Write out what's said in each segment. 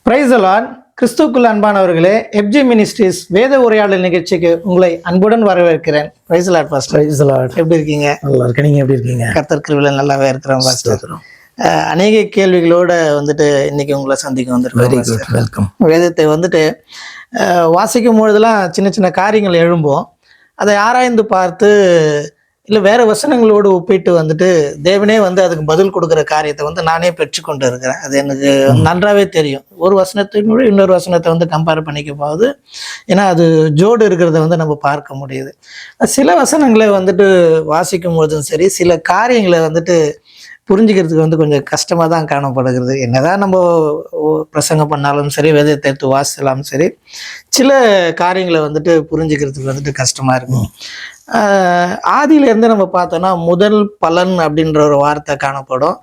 Praise the Lord. கிறிஸ்துவுக்குள் அன்பானவர்களே, FG ministries வேத உரையாடல் நிகழ்ச்சிக்கு உங்களை அன்புடன் வரவேற்கிறேன். Praise the Lord pastor. Praise the Lord. எப்படி இருக்கீங்க? நல்லா இருக்கேன். நீங்க எப்படி இருக்கீங்க? கர்த்தர் கிருபையில நல்லாவே இருக்கிறோம் பாஸ்டர். அநேக கேள்விகளோட இன்னைக்கு உங்களை சந்திக்க வந்திருக்கோம். வெல்கம். வேதத்தை வாசிக்கும் பொழுதெல்லாம் சின்ன சின்ன காரியங்கள் எழும்போம். அதை ஆராய்ந்து பார்த்து இல்லை வேற வசனங்களோடு ஒப்பிட்டு தேவனே அதுக்கு பதில் கொடுக்குற காரியத்தை நானே பெற்றுக்கொண்டு இருக்கிறேன். அது எனக்கு நன்றாவே தெரியும். ஒரு வசனத்தினோட இன்னொரு வசனத்தை கம்பேர் பண்ணிக்க போகுது. ஏன்னா அது ஜோடு இருக்கிறத நம்ம பார்க்க முடியுது. சில வசனங்களை வாசிக்கும் பொழுதும் சரி, சில காரியங்களை புரிஞ்சுக்கிறதுக்கு கொஞ்சம் கஷ்டமாக தான் காணப்படுகிறது. என்னதான் நம்ம பிரசங்கம் பண்ணாலும் சரி, வேதத்தை எடுத்து வாசித்தாலும் சரி, சில காரியங்களை புரிஞ்சுக்கிறதுக்கு கஷ்டமாக இருக்கும். ஆதியிலேருந்து நம்ம பார்த்தோன்னா முதல் பலன் அப்படின்ற ஒரு வார்த்தை காணப்படும்.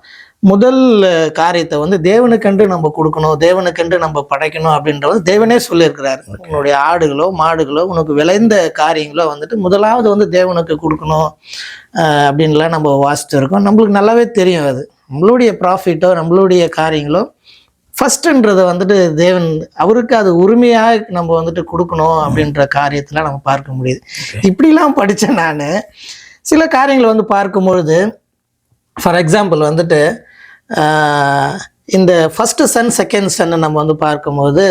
முதல் காரியத்தை தேவனுக்கென்று நம்ம கொடுக்கணும், தேவனுக்கென்று நம்ம படைக்கணும் அப்படின்றது தேவனே சொல்லியிருக்கிறாரு. உன்னுடைய ஆடுகளோ மாடுகளோ உனக்கு விளைந்த காரியங்களோ முதலாவது தேவனுக்கு கொடுக்கணும் அப்படின்லாம் நம்ம வாசித்து இருக்கோம். நம்மளுக்கு நல்லாவே தெரியும். அது நம்மளுடைய ப்ராஃபிட்டோ நம்மளுடைய காரியங்களோ ஃபஸ்ட்டுன்றதை தேவன் அவருக்கு அது உரிமையாக நம்ம கொடுக்கணும் அப்படின்ற காரியத்தில் நம்ம பார்க்க முடியுது. இப்படிலாம் படித்தேன் நான். சில காரியங்களை பார்க்கும்பொழுது, ஃபார் எக்ஸாம்பிள் இந்த ஃபஸ்ட்டு சன் செகண்ட் சன்னு நம்ம பார்க்கும்போது,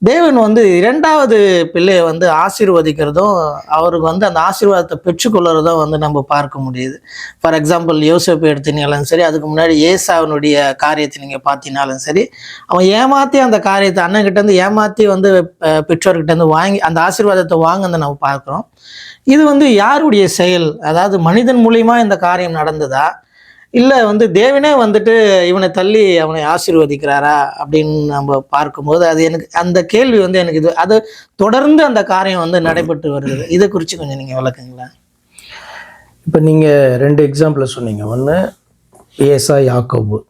தேவன் இரண்டாவது பிள்ளையை ஆசீர்வதிக்கிறதும் அவருக்கு அந்த ஆசீர்வாதத்தை பெற்றுக்கொள்கிறதும் நம்ம பார்க்க முடியுது. ஃபார் எக்ஸாம்பிள் யோசேப்பு எடுத்தினாலும் சரி, அதுக்கு முன்னாடி ஏசாவினுடைய காரியத்தை நீங்கள் பார்த்தீங்கனாலும் சரி, அவன் ஏமாற்றி அந்த காரியத்தை அண்ணன்கிட்டேருந்து ஏமாற்றி பெற்றோர்கிட்டேருந்து வாங்கி அந்த ஆசீர்வாதத்தை வாங்கினதை நம்ம பார்க்குறோம். இது யாருடைய செயல்? அதாவது மனிதன் மூலியமா இந்த காரியம் நடந்ததா, இல்லை தேவனே இவனை தள்ளி அவனை ஆசீர்வதிக்கிறாரா அப்படின்னு நம்ம பார்க்கும்போது, அது எனக்கு அந்த கேள்வி எனக்கு அது தொடர்ந்து அந்த காரியம் நடைபெற்று வருது. இதை குறித்து கொஞ்சம் நீங்கள் விளக்குங்களா? இப்போ நீங்கள் 2 எக்ஸாம்பிள் சொன்னீங்க. ஒன்று ஏசா, யாக்கோபு.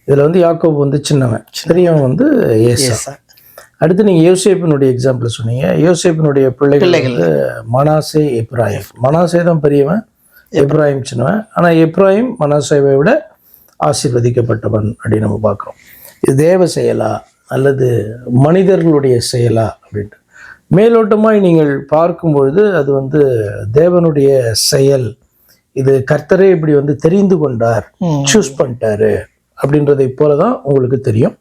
இதில் யாக்கோபு சின்னவன், பெரியவன் ஏசா. அடுத்து நீங்கள் யோசேப்பினுடைய எக்ஸாம்பிள் சொன்னீங்க. யோசேப்பினுடைய பிள்ளைகள் மனாசே, எப்ராயிம். மனாசே தான் பெரியவன், எப்ராயிம் சின்னவன். ஆனால் எப்ராயிம் மனாசேவை விட ஆசீர்வதிக்கப்பட்டவன் அப்படின்னு நம்ம பார்க்குறோம். இது தேவ செயலா அல்லது மனிதர்களுடைய செயலா அப்படின்ட்டு மேலோட்டமாய் நீங்கள் பார்க்கும்பொழுது அது தேவனுடைய செயல். இது கர்த்தரே இப்படி தெரிந்து கொண்டார், சூஸ் பண்ணிட்டாரு அப்படின்றதை போல தான் உங்களுக்கு தெரியும்.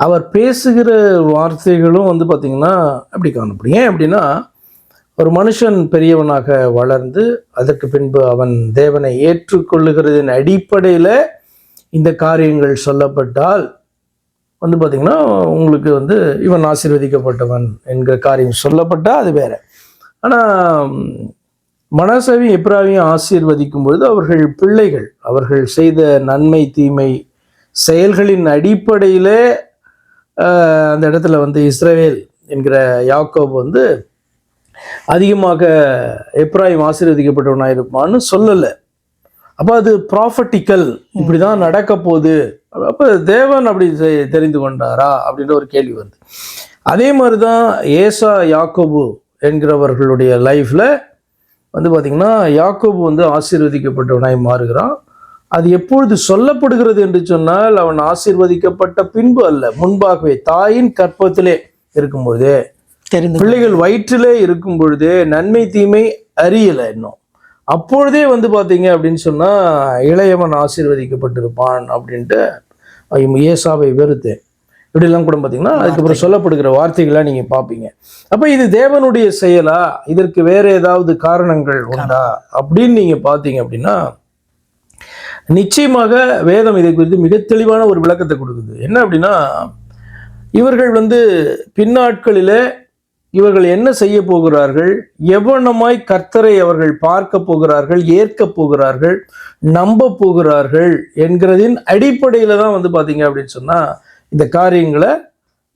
அவர் பேசுகிற வார்த்தைகளும் பார்த்திங்கன்னா அப்படி காணப்படும். ஏன் அப்படின்னா, ஒரு மனுஷன் பெரியவனாக வளர்ந்து அதற்கு பின்பு அவன் தேவனை ஏற்றுக்கொள்ளுகிறதின் அடிப்படையில் இந்த காரியங்கள் சொல்லப்பட்டால் பார்த்திங்கன்னா உங்களுக்கு இவன் ஆசீர்வதிக்கப்பட்டவன் என்கிற காரியம் சொல்லப்பட்டால் அது வேற. ஆனால் மனாசேவையும் எப்ராயிமையும் ஆசீர்வதிக்கும் பொழுது அவர்கள் பிள்ளைகள் அவர்கள் செய்த நன்மை தீமை செயல்களின் அடிப்படையில் அந்த இடத்துல இஸ்ரவேல் என்கிற யாக்கோபு அதிகமாக எப்ராயிம் ஆசீர்வதிக்கப்பட்டவனாக இருப்பான்னு சொல்லலை. அப்போ அது ப்ராஃபட்டிக்கல், இப்படி தான் நடக்க போகுது. அப்போ தேவன் அப்படி தெரிந்து கொண்டாரா அப்படின்ற ஒரு கேள்வி வருது. அதே மாதிரி தான் ஏசா, யாக்கோபு என்கிறவர்களுடைய லைஃப்பில் பார்த்திங்கன்னா யாக்கோபு ஆசீர்வதிக்கப்பட்டவனாய் மாறுகிறான். அது எப்பொழுது சொல்லப்படுகிறது என்று சொன்னால், அவன் ஆசீர்வதிக்கப்பட்ட பின்பு அல்ல, முன்பாகவே தாயின் கற்பத்திலே இருக்கும்பொழுதே, பிள்ளைகள் வயிற்றிலே இருக்கும் பொழுதே, நன்மை தீமை அறியலை இன்னும், அப்பொழுதே பார்த்தீங்க அப்படின்னு சொன்னா இளையவன் ஆசீர்வதிக்கப்பட்டிருப்பான் அப்படின்ட்டு ஏசாவை வெறுத்தேன் இப்படிலாம் கூட பார்த்தீங்கன்னா அதுக்கப்புறம் சொல்லப்படுகிற வார்த்தைகளாக நீங்கள் பார்ப்பீங்க. அப்போ இது தேவனுடைய செயலா, இதற்கு வேற ஏதாவது காரணங்கள் உண்டா அப்படின்னு நீங்கள் பார்த்தீங்க அப்படின்னா, நிச்சயமாக வேதம் இதை குறித்து மிக தெளிவான ஒரு விளக்கத்தை கொடுக்குது. என்ன அப்படின்னா, இவர்கள் பின்னாட்களிலே இவர்கள் என்ன செய்ய போகிறார்கள், எவ்வளமாய் கர்த்தரை அவர்கள் பார்க்க போகிறார்கள், ஏற்க போகிறார்கள், நம்ப போகிறார்கள் என்கிறதின் அடிப்படையில் தான் பார்த்தீங்க அப்படின்னு சொன்னால் இந்த காரியங்களை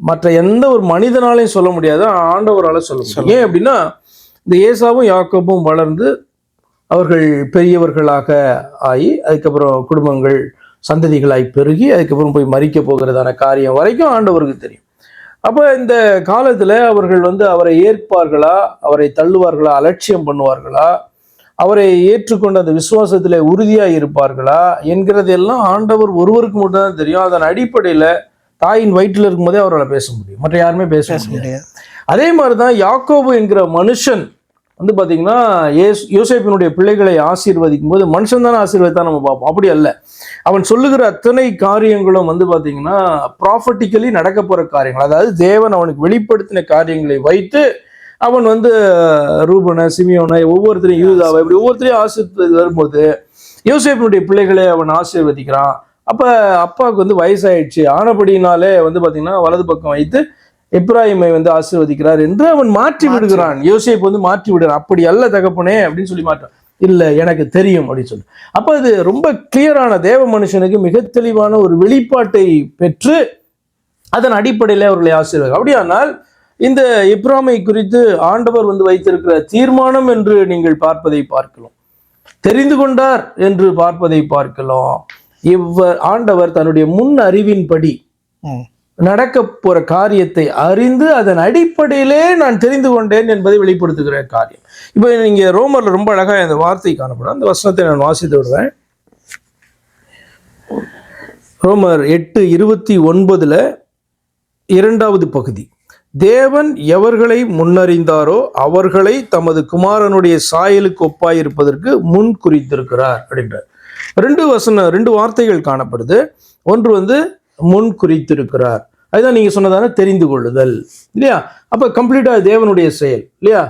மற்ற எந்த ஒரு மனிதனாலையும் சொல்ல முடியாது, ஆண்டவரால் சொல்ல முடியும். ஏன் அப்படின்னா, இந்த ஏசாவும் யாக்கோபும் வளர்ந்து அவர்கள் பெரியவர்களாக ஆகி அதுக்கப்புறம் குடும்பங்கள் சந்ததிகளாய் பெருகி அதுக்கப்புறம் போய் மரிக்க போகிறதான காரியம் வரைக்கும் ஆண்டவருக்கு தெரியும். அப்போ இந்த காலத்தில் அவர்கள் அவரை ஏற்பார்களா, அவரை தள்ளுவார்களா, அலட்சியம் பண்ணுவார்களா, அவரை ஏற்றுக்கொண்ட அந்த விசுவாசத்தில் உறுதியாக இருப்பார்களா என்கிறதெல்லாம் ஆண்டவர் ஒருவருக்கு மட்டும்தான் தெரியும். அதன் அடிப்படையில் தாயின் வயிற்றில் இருக்கும்போதே அவரால் பேச முடியும், மற்ற யாருமே பேச முடியாது. முடியாது. அதே மாதிரிதான் யாக்கோபு என்கிற மனுஷன் வந்து பாத்தீங்கன்னா யோசேப்பினுடைய பிள்ளைகளை ஆசீர்வதிக்கும் போது மனுஷன் தானே ஆசீர்வதித்தான் நம்ம பார்ப்போம். அப்படி அல்ல, அவன் சொல்லுகிற அத்தனை காரியங்களும் வந்து பாத்தீங்கன்னா ப்ராஃபட்டிக்கலி நடக்க போற காரியங்கள். அதாவது தேவன் அவனுக்கு வெளிப்படுத்தின காரியங்களை வைத்து அவன் வந்து ரூபனை, சிமியோனை, ஒவ்வொருத்தரையும் யூதாவை, இப்படி ஒவ்வொருத்தரையும் ஆசீர்வதி வரும்போது யோசேப்பினுடைய பிள்ளைகளை அவன் ஆசீர்வதிக்கிறான். அப்ப அப்பாவுக்கு வந்து வயசாயிடுச்சு, ஆனபடினாலே வந்து பாத்தீங்கன்னா வலது பக்கம் வைத்து எப்ராயிமை வந்து ஆசீர்வதிக்கிறார் என்று அவன் மாற்றி விடுகிறான். யோசேப்பு வந்து மாற்றி விடுறான். அப்படி அல்ல தகப்பனே அப்படின்னு சொல்லி மாற்றான். இல்ல, எனக்கு தெரியும் அப்படின்னு சொல்லி. அப்ப அது ரொம்ப கிளியரான, தேவ மனுஷனுக்கு மிக தெளிவான ஒரு வெளிப்பாட்டை பெற்று அதன் அடிப்படையில அவர்களை ஆசீர்வாதம். அப்படியானால் இந்த எப்ராமை குறித்து ஆண்டவர் வந்து வைத்திருக்கிற தீர்மானம் என்று நீங்கள் பார்ப்பதை பார்க்கலாம், தெரிந்து கொண்டார் என்று பார்ப்பதை பார்க்கலாம். ஆண்டவர் தன்னுடைய முன் அறிவின்படி நடக்க போற காரியத்தை அறிந்து அதன் அடிப்படையிலே நான் தெரிந்து கொண்டேன் என்பதை வெளிப்படுத்துகிற காரியம். இப்ப நீங்க ரோமர்ல ரொம்ப அழகா இந்த வார்த்தை காணப்படும். அந்த வசனத்தை நான் வாசித்து விடுறேன். ரோமர் 8:29 2வது பகுதி. தேவன் எவர்களை முன்னறிந்தாரோ அவர்களை தமது குமாரனுடைய சாயலுக்கு ஒப்பாயிருப்பதற்கு முன் குறித்திருக்கிறார் அப்படின்றார். ரெண்டு வார்த்தைகள் காணப்படுது. ஒன்று வந்து முன் குறித்திருக்கிறார், அதுதான் நீங்க சொன்னதான தெரிந்து கொள்ளுதல் இல்லையா? அப்ப கம்ப்ளீட்டா தேவனுடைய செயல் இல்லையா?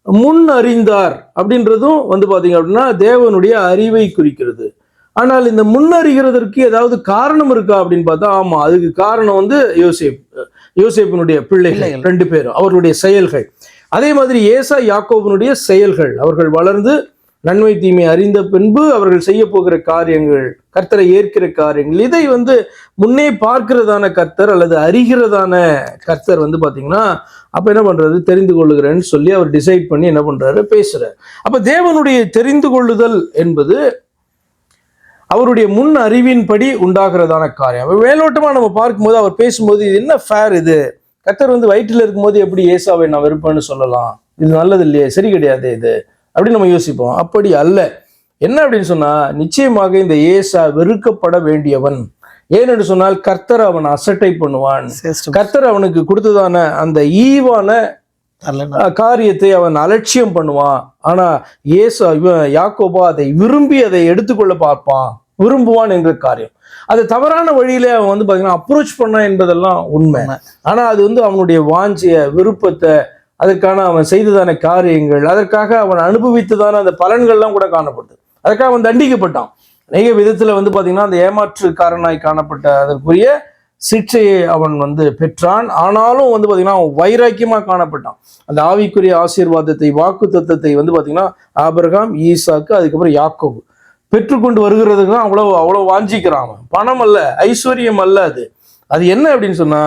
முன் அறிந்தார் அப்படின்றதும் வந்து பாத்தீங்க அப்படின்னா தேவனுடைய அறிவை குறிக்கிறது. ஆனால் இந்த முன்னறிகிறதற்கு ஏதாவது காரணம் இருக்கா அப்படின்னு பார்த்தா, ஆமா, அதுக்கு காரணம் வந்து யோசேப்பினுடைய பிள்ளைகள் 2 பேரும், அவர்களுடைய செயல்கள். அதே மாதிரி ஏசா யாக்கோபினுடைய செயல்கள், அவர்கள் வளர்ந்து நன்மை தீமை அறிந்த பின்பு அவர்கள் செய்ய போகிற காரியங்கள், கர்த்தரை ஏற்கிற காரியங்கள், இதை வந்து முன்னே பார்க்கிறதான கர்த்தர் அல்லது அறிகிறதான கர்த்தர் வந்து பாத்தீங்கன்னா அப்ப என்ன பண்றது, தெரிந்து கொள்ளுகிறேன்னு சொல்லி அவர் டிசைட் பண்ணி என்ன பண்றாரு, பேசுறாரு. அப்ப தேவனுடைய தெரிந்து கொள்ளுதல் என்பது அவருடைய முன் அறிவின்படி உண்டாகிறதான காரியம். மேலோட்டமா நம்ம பார்க்கும்போது அவர் பேசும்போது இது என்ன ஃபேர், இது கர்த்தர் வந்து வயிற்றில் இருக்கும்போது எப்படி ஏசாவை நான் வெறுப்பேன்னு சொல்லலாம், இது நல்லது இல்லையே, சரி கிடையாது இது அப்படின்னு நம்ம யோசிப்போம். அப்படி அல்ல. என்ன அப்படின்னு சொன்னா, நிச்சயமாக இந்த ஏசா வெறுக்கப்பட வேண்டியவன். ஏனென்று சொன்னால் கர்த்தர் அவன் அசட்டை பண்ணுவான். கர்த்தர் அவனுக்கு கொடுத்ததான அந்த ஈவான காரியத்தை அவன் அலட்சியம் பண்ணுவான். ஆனா ஏசா யாக்கோபா அதை விரும்பி அதை எடுத்துக்கொள்ள பார்ப்பான், விரும்புவான் என்ற காரியம். அது தவறான வழியில அவன் வந்து பாத்தீங்கன்னா அப்ரோச் பண்ணான் என்பதெல்லாம் உண்மை. ஆனா அது வந்து அவனுடைய வாஞ்சிய விருப்பத்தை, அதற்கான அவன் செய்ததான காரியங்கள், அதற்காக அவன் அனுபவித்ததான அந்த பலன்கள்லாம் கூட காணப்படுது. அதற்காக அவன் தண்டிக்கப்பட்டான். அநேக விதத்துல வந்து பாத்தீங்கன்னா அந்த ஏமாற்றுக்காரனாய் காணப்பட்ட அதற்குரிய சிக்ஷையை அவன் வந்து பெற்றான். ஆனாலும் வந்து பாத்தீங்கன்னா அவன் வைராக்கியமா காணப்பட்டான். அந்த ஆவிக்குரிய ஆசீர்வாதத்தை, வாக்கு தத்தத்தை வந்து பாத்தீங்கன்னா ஆபிரகாம், ஈசாக்கு, அதுக்கப்புறம் யாக்கோபு பெற்றுக்கொண்டு வருகிறதுக்கு தான் அவ்வளவு வாஞ்சிக்கிறான். அவன் பணம் அல்ல, ஐஸ்வர்யம் அல்ல, அது என்ன அப்படின்னு சொன்னா,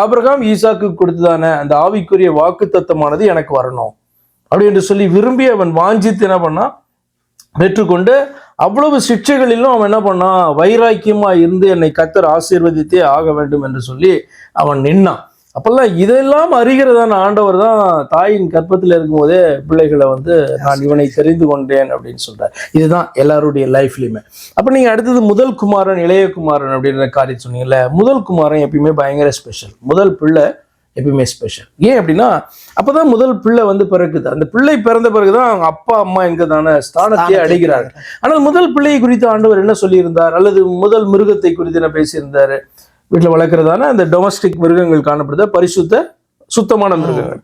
ஆபிரகாம் ஈசாக்கு கொடுத்ததான அந்த ஆவிக்குரிய வாக்கு தத்தமானது எனக்கு வரணும் அப்படி என்று சொல்லி விரும்பி அவன் வாஞ்சித்து என்ன பண்ணா, பெற்றுக்கொண்டு அவ்வளவு சிக்ஷைகளிலும் அவன் என்ன பண்ணான், வைராக்கியமா இருந்து என்னை கர்த்தர் ஆசீர்வதித்தே ஆக வேண்டும் என்று சொல்லி அவன் நின்னான். அப்பெல்லாம் இதெல்லாம் அறிகிறதான ஆண்டவர் தான் தாயின் கற்பத்தில் இருக்கும் போதே பிள்ளைகளை வந்து நான் இவனை தெரிந்து கொண்டேன் அப்படின்னு சொல்றார். இதுதான் எல்லாருடைய லைஃப்லயுமே. அப்ப நீங்க அடுத்தது முதல் குமாரன், இளைய குமாரன் அப்படின்ற காரியம் சொன்னீங்கல்ல. முதல் குமாரன் எப்பயுமே பயங்கர ஸ்பெஷல். முதல் பிள்ளை எப்பயுமே ஸ்பெஷல். ஏன் அப்படின்னா அப்பதான் முதல் பிள்ளை வந்து பிறக்குது. அந்த பிள்ளை பிறந்த பிறகுதான் அவங்க அப்பா அம்மா எங்கதான ஸ்தானத்தையே அடைகிறார்கள். ஆனால் முதல் பிள்ளையை குறித்து ஆண்டவர் என்ன சொல்லியிருந்தார், அல்லது முதல் மிருகத்தை குறித்து என்ன பேசியிருந்தாரு, வீட்டில் வளர்க்குறதான அந்த டொமஸ்டிக் மிருகங்கள் காணப்படுது, பரிசுத்த சுத்தமான மிருகங்கள்,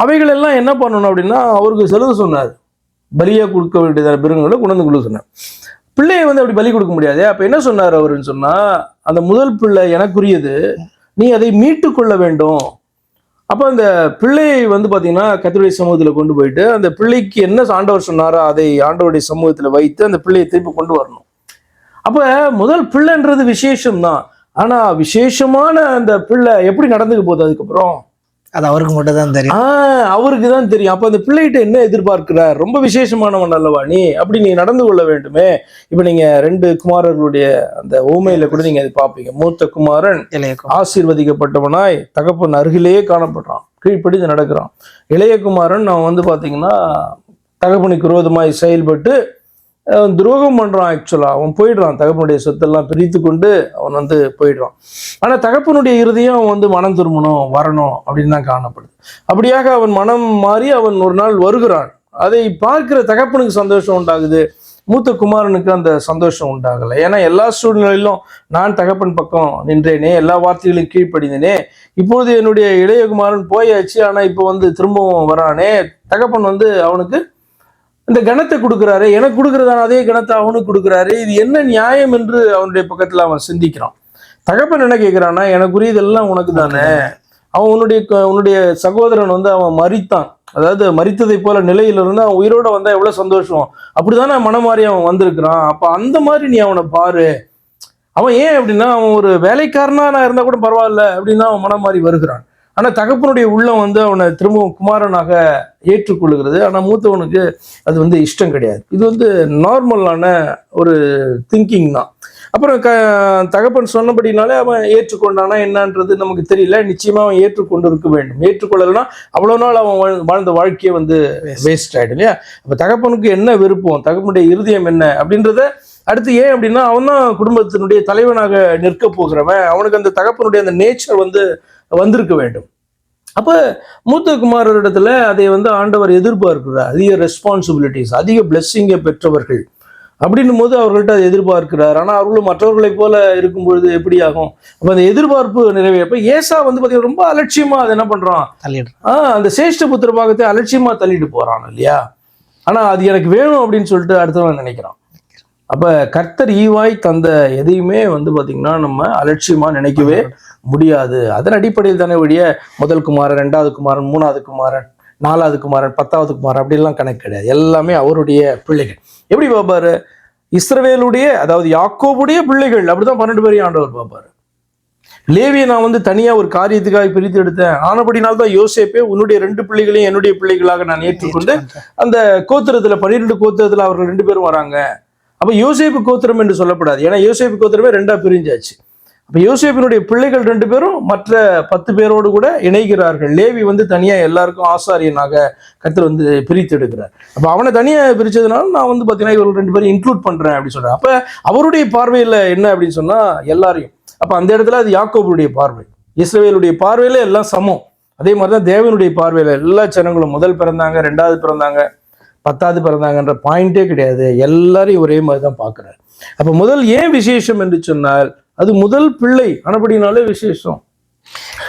அவைகள் எல்லாம் என்ன பண்ணணும் அப்படின்னா அவருக்கு செலவு சொன்னார். பலியா கொடுக்க வேண்டியதான மிருகங்களை கொண்டு வந்து கொடுக்க சொன்னார். பிள்ளையை வந்து அப்படி பலி கொடுக்க முடியாது. அப்ப என்ன சொன்னார் அவருன்னு சொன்னா, அந்த முதல் பிள்ளை எனக்குரியது, நீ அதை மீட்டு கொள்ள வேண்டும். அப்ப அந்த பிள்ளையை வந்து பாத்தீங்கன்னா கர்த்தருடைய சமூகத்துல கொண்டு போயிட்டு அந்த பிள்ளைக்கு என்ன ஆண்டவர் சொன்னாரோ அதை ஆண்டவருடைய சமூகத்துல வைத்து அந்த பிள்ளையை திருப்பி கொண்டு வரணும். அப்ப முதல் பிள்ளைன்றது விசேஷம்தான். ஆனா விசேஷமான அந்த பிள்ளை எப்படி நடந்துக்க போகுது அதுக்கப்புறம் அது அவருக்கு மட்டும் தான் தெரியும். அவருக்கு தான் தெரியும். அப்ப அந்த பிள்ளைகிட்ட என்ன எதிர்பார்க்கிறார், ரொம்ப விசேஷமானவன் அல்லவா நீ, அப்படி நீ நடந்து கொள்ள வேண்டுமே. இப்ப நீங்க 2 குமாரர்களுடைய அந்த ஊமையில கூட நீங்க அதை பார்ப்பீங்க. மூத்த குமாரன் ஆசீர்வதிக்கப்பட்டவனாய் தகப்பன் அருகிலேயே காணப்படுறான், கீழ்ப்படிந்து நடக்கிறான். இளைய குமாரன் அவன் வந்து பாத்தீங்கன்னா தகப்பனுக்கு விரோதமாய் செயல்பட்டு துரோகம் பண்றான். ஆக்சுவலா அவன் போயிடுறான், தகப்பனுடைய சொத்தெல்லாம் பிரித்து கொண்டு அவன் வந்து போயிடுறான். ஆனா தகப்பனுடைய இறுதியும் அவன் வந்து மனம் திரும்பணும், வரணும் அப்படின்னு தான் காணப்படுது. அப்படியாக அவன் மனம் மாறி அவன் ஒரு நாள் வருகிறான். அதை பார்க்கிற தகப்பனுக்கு சந்தோஷம் உண்டாகுது, மூத்த குமாரனுக்கு அந்த சந்தோஷம் உண்டாகலை. ஏன்னா எல்லா சூழ்நிலையிலும் நான் தகப்பன் பக்கம் நின்றேனே, எல்லா வார்த்தைகளையும் கீழ்ப்படிந்தேனே, இப்பொழுது என்னுடைய இளைய குமாரன் போயாச்சு, ஆனா இப்போ வந்து திரும்பவும் வரானே, தகப்பன் வந்து அவனுக்கு இந்த கணத்தை கொடுக்குறாரு, எனக்கு கொடுக்குறதான அதே கணத்தை அவனுக்கு கொடுக்குறாரு, இது என்ன நியாயம் என்று அவனுடைய பக்கத்துல அவன் சிந்திக்கிறான். தகப்பன் என்ன கேட்கிறான்னா, எனக்குரியதெல்லாம் உனக்கு தானே. அவன் உன்னுடைய சகோதரன் வந்து அவன் மரித்தான், அதாவது மரித்ததை போல நிலையில இருந்து அவன் உயிரோட வந்தா எவ்வளவு சந்தோஷம், அப்படிதானே மனம் மாறி அவன் வந்திருக்கிறான். அப்ப அந்த மாதிரி நீ அவனை பாரு. அவன் ஏன் அப்படின்னா, அவன் ஒரு வேலைக்காரனா நான் இருந்தா கூட பரவாயில்ல அப்படின்னா அவன் மனம் மாறி வருகிறான். ஆனா தகப்பனுடைய உள்ளம் வந்து அவனை திரும்பவும் குமாரனாக ஏற்றுக்கொள்கிறது. ஆனா மூத்தவனுக்கு அது வந்து இஷ்டம் கிடையாது. இது வந்து நார்மலான ஒரு திங்கிங் தான். அப்புறம் தகப்பன் சொன்னபடினாலே அவன் ஏற்றுக்கொண்டானா என்னன்றது நமக்கு தெரியல. நிச்சயமா அவன் ஏற்றுக்கொண்டு இருக்க வேண்டும். ஏற்றுக்கொள்ளலைன்னா அவ்வளவு நாள் அவன் வாழ்ந்த வாழ்க்கையை வந்து வேஸ்ட் ஆயிடும் இல்லையா. அப்ப தகப்பனுக்கு என்ன விருப்பம், தகப்பனுடைய இருதயம் என்ன அப்படின்றத அடுத்து ஏன் அப்படின்னா, அவன் தான் குடும்பத்தினுடைய தலைவனாக நிற்க போகிறவன். அவனுக்கு அந்த தகப்பனுடைய அந்த நேச்சர் வந்து வந்திருக்க வேண்டும். அப்ப மூத்த குமாரரிடத்துல அதை வந்து ஆண்டவர் எதிர்பார்க்கிறார். அதிக ரெஸ்பான்சிபிலிட்டிஸ், அதிக பிளெஸ்ஸிங்கை பெற்றவர்கள் அப்படின்னும் போது அவர்கள்ட்ட அதை எதிர்பார்க்கிறார். ஆனா அவர்களும் மற்றவர்களை போல இருக்கும் பொழுது எப்படி ஆகும்? அப்ப அந்த எதிர்பார்ப்பு நிறைவேறப்ப ஏசா வந்து பாத்தீங்கன்னா ரொம்ப அலட்சியமா அதை என்ன பண்றான், அந்த சேஷ்ட புத்திர பாகத்தை அலட்சியமா தள்ளிட்டு போறான் இல்லையா. ஆனா அது எனக்கு வேணும் அப்படின்னு சொல்லிட்டு அடுத்தவன் நினைக்கிறான். அப்ப கர்த்தர் ஈவாய் தந்த எதையுமே வந்து பாத்தீங்கன்னா நம்ம அலட்சியமா நினைக்கவே முடியாது. அதன் அடிப்படையில் தானே வழிய முதல் குமாரன், 2வது குமாரன், 3வது குமாரன், 4வது குமாரன், 10வது குமாரன் அப்படிலாம் கணக்கு கிடையாது. எல்லாமே அவருடைய பிள்ளைகள். எப்படி பார்ப்பாரு? இஸ்ரவேலுடைய, அதாவது யாக்கோபுடைய பிள்ளைகள், அப்படிதான் 12 பேரையும் ஆண்டவர் பார்ப்பாரு. லேவியை நான் வந்து தனியா ஒரு காரியத்துக்காக பிரித்து எடுத்தேன், ஆனபடினால்தான் யோசேப்பே உன்னுடைய 2 பிள்ளைகளையும் என்னுடைய பிள்ளைகளாக நான் ஏற்றுக்கொண்டு அந்த கோத்திரத்துல 12 கோத்திரத்துல அவர்கள் 2 பேரும் வராங்க. அப்ப யோசேப்பு கோத்திரம் என்று சொல்லப்படாது, ஏன்னா யோசேப்பு கோத்திரமே 2ஆ பிரிஞ்சாச்சு. அப்ப யோசேப்பினுடைய பிள்ளைகள் 2 பேரும் மற்ற 10 பேரோடு கூட இணைகிறார்கள். லேவி வந்து தனியா எல்லாருக்கும் ஆசாரியனாக கர்த்தர் வந்து பிரித்து எடுக்கிறார். அப்ப அவனை தனியா பிரிச்சதுனால நான் வந்து பாத்தீங்கன்னா இவர்கள் 2 பேரும் இன்க்ளூட் பண்றேன் அப்படின்னு சொல்றேன். அப்ப அவருடைய பார்வையில என்ன அப்படின்னு சொன்னா எல்லாரையும், அப்ப அந்த இடத்துல அது யாக்கோபுடைய பார்வை. இஸ்ரவேலுடைய பார்வையில எல்லாம் சமம். அதே மாதிரிதான் தேவனுடைய பார்வையில எல்லா ஜனங்களும் முதல் பிறந்தாங்க, 2வது பிறந்தாங்க, 10வது பிறந்தாங்கன்ற பாயிண்டே கிடையாது. எல்லாரையும் ஒரே மாதிரி தான் பார்க்கிறார். அப்ப முதல் ஏன் விசேஷம் என்று சொன்னால், அது முதல் பிள்ளை ஆனபடினாலே விசேஷம்.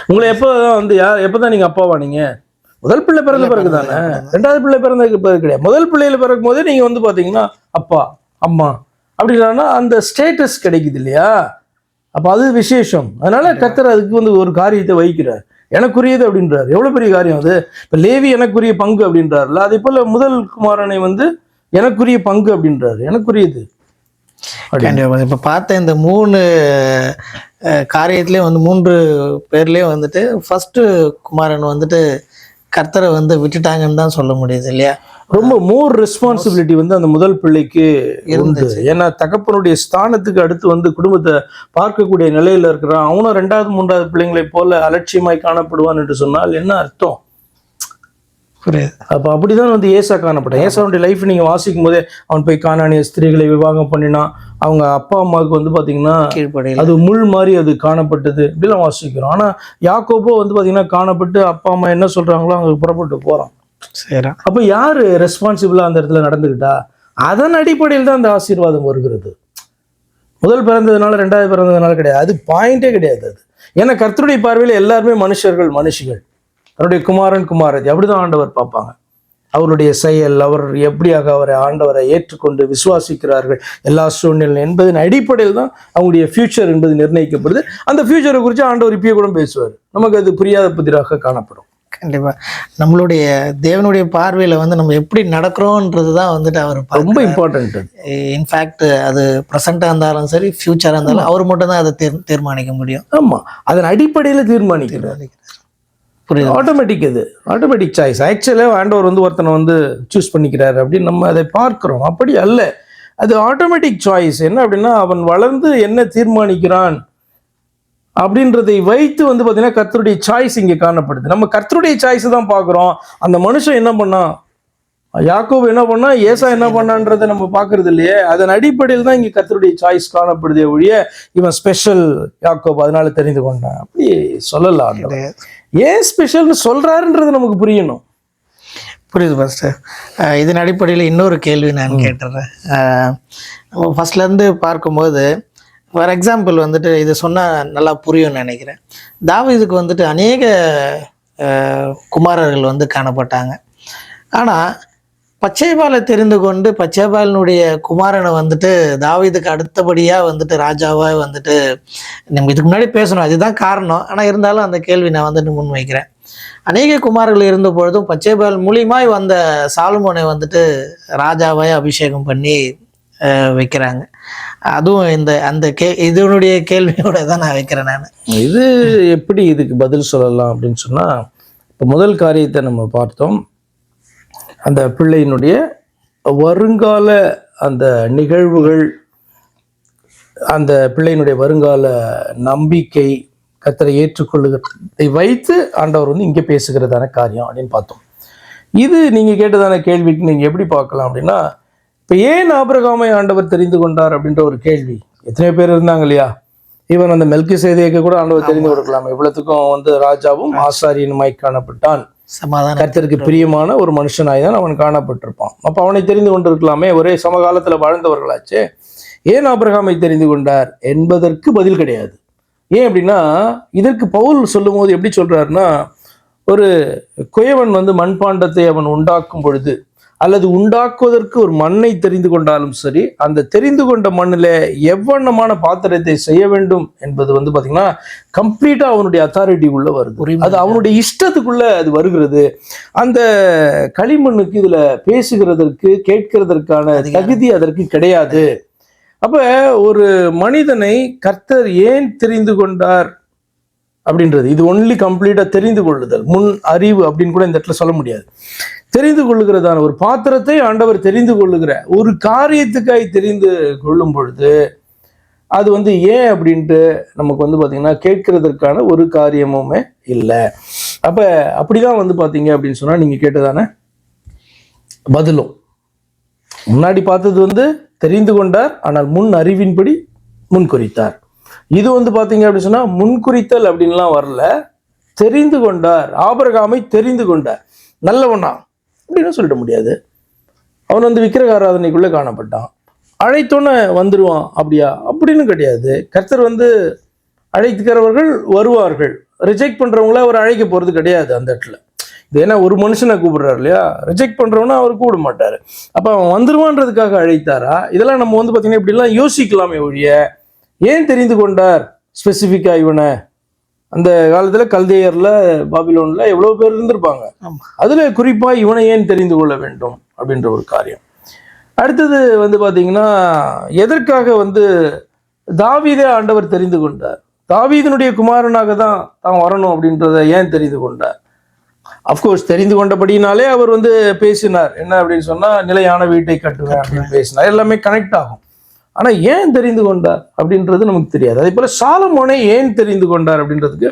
உங்களை எப்பதான் வந்து எப்பதான் நீங்க அப்பாவா? நீங்க முதல் பிள்ளை பிறந்த பிறகு தானே. 2வது பிள்ளை பிறந்ததுக்கு பிறகு கிடையாது. முதல் பிள்ளையில பிறக்கும் போதே நீங்க வந்து பாத்தீங்கன்னா அப்பா அம்மா அப்படின்னா அந்த ஸ்டேட்டஸ் கிடைக்குது இல்லையா. அப்ப அது விசேஷம். அதனால கர்த்தர் அதுக்கு வந்து ஒரு காரியத்தை வைக்கிறார், எனக்குரியது அப்படின்றார். எவ்வளவு பெரிய காரியம் அது. இப்ப லேவி எனக்குரிய பங்கு அப்படின்றாருல, அதே போல முதல் குமாரனை வந்து எனக்குரிய பங்கு அப்படின்றாரு, எனக்குரியது. இப்ப பார்த்த இந்த 3 காரியத்திலயும் வந்து 3 பேர்லயும் வந்துட்டு ஃபர்ஸ்ட் குமாரன் வந்துட்டு கர்த்தரை வந்து விட்டுட்டாங்கன்னு தான் சொல்ல முடியுது இல்லையா. ரொம்ப மோர் ரெஸ்பான்சிபிலிட்டி வந்து அந்த முதல் பிள்ளைக்கு இருந்துச்சு. ஏன்னா தகப்பனுடைய ஸ்தானத்துக்கு அடுத்து வந்து குடும்பத்தை பார்க்கக்கூடிய நிலையில இருக்கிறான். அவனும் 2வது 3வது பிள்ளைங்களை போல அலட்சியமாய் காணப்படுவான் என்று சொன்னால் என்ன அர்த்தம்? அப்ப அப்படிதான் வந்து ஏசா காணப்பட்டான். ஏசாவுடைய லைஃப் நீங்க வாசிக்கும் போதே அவன் போய் கானானிய ஸ்திரீகளை விவாகம் பண்ணினான். அவங்க அப்பா அம்மாவுக்கு வந்து பாத்தீங்கன்னா அது முள் மாதிரி அது காணப்பட்டது, இப்படிலாம் வாசிக்கிறோம். ஆனா யாக்கோபோ வந்து பாத்தீங்கன்னா காணப்பட்டு அப்பா அம்மா என்ன சொல்றாங்களோ அவங்க புறப்பட்டு போறான். அப்ப யாரு ரெஸ்பான்சிபிளா அந்த இடத்துல நடந்துக்கிட்டா? அதன் அடிப்படையில் தான் அந்த ஆசீர்வாதம் வருகிறது. முதல் பிறந்ததுனால 2வது பிறந்ததுனால கிடையாது, அது பாயிண்டே கிடையாது அது. ஏன்னா கர்த்தருடைய பார்வையில் எல்லாருமே மனுஷிகள். அவருடைய குமாரன் குமாரதி அப்படிதான் ஆண்டவர் பார்ப்பாங்க. அவருடைய செயல், அவர் எப்படியாக அவரை ஆண்டவரை ஏற்றுக்கொண்டு விசுவாசிக்கிறார்கள் எல்லா சூழ்நிலை என்பதன் அடிப்படையில் தான் அவங்களுடைய ஃபியூச்சர் என்பது நிர்ணயிக்கப்படுது. அந்த ஃபியூச்சரை குறித்து ஆண்டவர் இப்பயே கூட பேசுவார். நமக்கு அது புரியாத புதிராக காணப்படும். கண்டிப்பா நம்மளுடைய தேவனுடைய பார்வையில வந்து நம்ம எப்படி நடக்கிறோன்றது தான் வந்துட்டு அவர் ரொம்ப இம்பார்ட்டன்ட். இன்ஃபேக்ட் அது ப்ரெசண்டா இருந்தாலும் சரி, ஃபியூச்சரா இருந்தாலும் அவர் மட்டும் தான் அதை தீர்மானிக்க முடியும். ஆமா, அதன் அடிப்படையில் தீர்மானிக்கிறார். ஆட்டோமேட்டிக், அது ஆட்டோமேட்டிக் சாய்ஸ். ஆக்சுவலாக ஆண்டவர் வந்து ஒருத்தனை வந்து சூஸ் பண்ணிக்கிறாரு அப்படின்னு நம்ம அதை பார்க்கிறோம். அப்படி அல்ல, அது ஆட்டோமேட்டிக் சாய்ஸ். என்ன அப்படின்னா அவன் வளர்ந்து என்ன தீர்மானிக்கிறான் அப்படின்றதை வைத்து வந்து பார்த்தீங்கன்னா கர்த்தருடைய சாய்ஸ் இங்கே காணப்படுது. நம்ம கர்த்தருடைய சாய்ஸ் தான் பார்க்குறோம். அந்த மனுஷன் என்ன பண்ணான், யாக்கோபு என்ன பண்ணா, ஏசா என்ன பண்ணான்றதை நம்ம பாக்குறது இல்லையே. அதன் அடிப்படையில் தான் இங்க கர்த்தருடைய சாய்ஸ் காணப்படுதே ஒழிய இவன் ஸ்பெஷல் யாக்கோபு அதனால தெரிந்து கொண்டான் அப்படி சொல்லலாம். ஆண்டவர் ஏன் ஸ்பெஷல்னு சொல்றாருன்றது நமக்கு புரியணும். புரியுது பாஸ்டர். இதன் அடிப்படையில் இன்னொரு கேள்வி நான் கேட்டுறேன். ஃபர்ஸ்ட்லேருந்து பார்க்கும்போது ஃபார் எக்ஸாம்பிள் வந்துட்டு இது சொன்னால் நல்லா புரியும்னு நினைக்கிறேன். தாவீதுக்கு வந்துட்டு அநேக குமாரர்கள் வந்து காணப்பட்டாங்க. ஆனால் பச்சைபாலை தெரிந்து கொண்டு பச்சைபாலினுடைய குமாரனை வந்துட்டு தாவீதுக்கு அடுத்தபடியாக வந்துட்டு ராஜாவாக வந்துட்டு நம்ம இதுக்கு முன்னாடி பேசணும், அதுதான் காரணம். ஆனால் இருந்தாலும் அந்த கேள்வி நான் வந்துட்டு முன்வைக்கிறேன். அநேக குமாரர்கள் இருந்த பொழுதும் பச்சைபால் மூலியமாய் வந்த சாலமோனை வந்துட்டு ராஜாவாய் அபிஷேகம் பண்ணி வைக்கிறாங்க. அதுவும் அந்த இதனுடைய கேள்வியோட தான் நான் வைக்கிறேன். நான் இது எப்படி இதுக்கு பதில் சொல்லலாம் அப்படின்னு சொன்னா, இப்போ முதல் காரியத்தை நம்ம பார்த்தோம். அந்த பிள்ளையினுடைய வருங்கால அந்த நிகழ்வுகள், அந்த பிள்ளையினுடைய வருங்கால நம்பிக்கை, கர்த்தரை ஏற்றுக்கொள்ளுகிறதை வைத்து ஆண்டவர் வந்து இங்கே பேசுகிறதான காரியம் அப்படின்னு பார்த்தோம். இது நீங்கள் கேட்டதான கேள்விக்கு நீங்கள் எப்படி பார்க்கலாம் அப்படின்னா, இப்போ ஏன் ஆபிரகாமை ஆண்டவர் தெரிந்து கொண்டார் அப்படின்ற ஒரு கேள்வி எத்தனை பேர் இருந்தாங்க இல்லையா. ஈவன் அந்த மெல்கிசேதேக்கு கூட ஆண்டவர் தெரிந்து கொடுக்கலாம். இவ்வளவுக்கும் வந்து ராஜாவும் ஆசாரியனுமாய் காணப்பட்டான், சமாதான கர்த்தருக்கு பிரியமான ஒரு மனுஷனாய் தான் அவன் காணப்பட்டிருப்பான். அப்போ அவனை தெரிந்து கொண்டிருக்கலாமே, ஒரே சமகாலத்தில் வாழ்ந்தவர்களாச்சே. ஏன் ஆபிரகாமை தெரிந்து கொண்டார் என்பதற்கு பதில் கிடையாது. ஏன் அப்படின்னா, இதற்கு பவுல் சொல்லும் போது எப்படி சொல்றாருன்னா, ஒரு குயவன் வந்து மண்பாண்டத்தை அவன் உண்டாக்கும் பொழுது அல்லது உண்டாக்குவதற்கு ஒரு மண்ணை தெரிந்து கொண்டாலும் சரி, அந்த தெரிந்து கொண்ட மண்ணில் எவ்வண்ணமான பாத்திரத்தை செய்ய வேண்டும் என்பது வந்து பார்த்தீங்கன்னா கம்ப்ளீட்டா அவனுடைய அத்தாரிட்டி உள்ள வருது. அது அவனுடைய இஷ்டத்துக்குள்ள அது வருகிறது. அந்த களிமண்ணுக்கு இதுல பேசுகிறதற்கு கேட்கிறதற்கான தகுதி அதற்கு கிடையாது. அப்ப ஒரு மனிதனை கர்த்தர் ஏன் தெரிந்து கொண்டார் அப்படின்றது, இது ஒன்லி கம்ப்ளீட்டா தெரிந்து கொள்ளுதல், முன் அறிவு அப்படின்னு கூட இந்த இடத்துல சொல்ல முடியாது. தெரிந்து கொள்ளுகிறதான ஒரு பாத்திரத்தை ஆண்டவர் தெரிந்து கொள்ளுகிற ஒரு காரியத்துக்காய் தெரிந்து கொள்ளும் பொழுது அது வந்து ஏன் அப்படின்ட்டு நமக்கு வந்து பார்த்தீங்கன்னா கேட்கிறதற்கான ஒரு காரியமுமே இல்லை. அப்ப அப்படிதான் வந்து பார்த்தீங்க அப்படின்னு சொன்னா நீங்க கேட்டதான பதிலும் முன்னாடி பார்த்தது வந்து தெரிந்து கொண்டார், ஆனால் முன் அறிவின்படி முன்குறித்தார். இது வந்து பார்த்தீங்க அப்படின்னு சொன்னா முன்குறித்தல் அப்படின்லாம் வரல, தெரிந்து கொண்டார். ஆபிரகாமை தெரிந்து கொண்டார். நல்லவனா அப்படின்னு சொல்லிட முடியாது. அவன் வந்து விக்கிரக ஆராதனைக்குள்ளே காணப்பட்டான், அழைத்தோன்னே வந்துடுவான் அப்படியா அப்படின்னு கிடையாது. கர்த்தர் வந்து அழைக்கிறவர்கள் வருவார்கள், ரிஜெக்ட் பண்றவங்கள அவர் அழைக்க போறது கிடையாது அந்த இடத்துல. இது ஏன்னா ஒரு மனுஷனை கூப்பிடுறாரு இல்லையா, ரிஜெக்ட் பண்றவனா அவர் கூப்பிட மாட்டாரு. அப்ப அவன் வந்துருவான்றதுக்காக அழைத்தாரா? இதெல்லாம் நம்ம வந்து பார்த்தீங்கன்னா இப்படிலாம் யோசிக்கலாமே ஒழிய, ஏன் தெரிந்து கொண்டார் ஸ்பெசிஃபிக்கா இவனை? அந்த காலத்துல கல்தேயர்ல பாபிலோன்ல எவ்வளவு பேர் இருந்திருப்பாங்க, அதுல குறிப்பா இவனை ஏன் தெரிந்து கொள்ள வேண்டும் அப்படின்ற ஒரு காரியம். அடுத்தது வந்து பாத்தீங்கன்னா, எதற்காக வந்து தாவீதே ஆண்டவர் தெரிந்து கொண்டார்? தாவீதனுடைய குமாரனாக தான் வரணும் அப்படின்றத ஏன் தெரிந்து கொண்டார்? அப்கோர்ஸ் தெரிந்து கொண்டபடினாலே அவர் வந்து பேசினார். என்ன அப்படின்னு சொன்னா, நிலையான வீட்டை கட்டுவேன் அப்படின்னு பேசினார். எல்லாமே கனெக்ட் ஆகும். ஆனா ஏன் தெரிந்து கொண்டார் அப்படின்றது நமக்கு தெரியாது. அதே போல சாலமோனை ஏன் தெரிந்து கொண்டார் அப்படின்றதுக்கு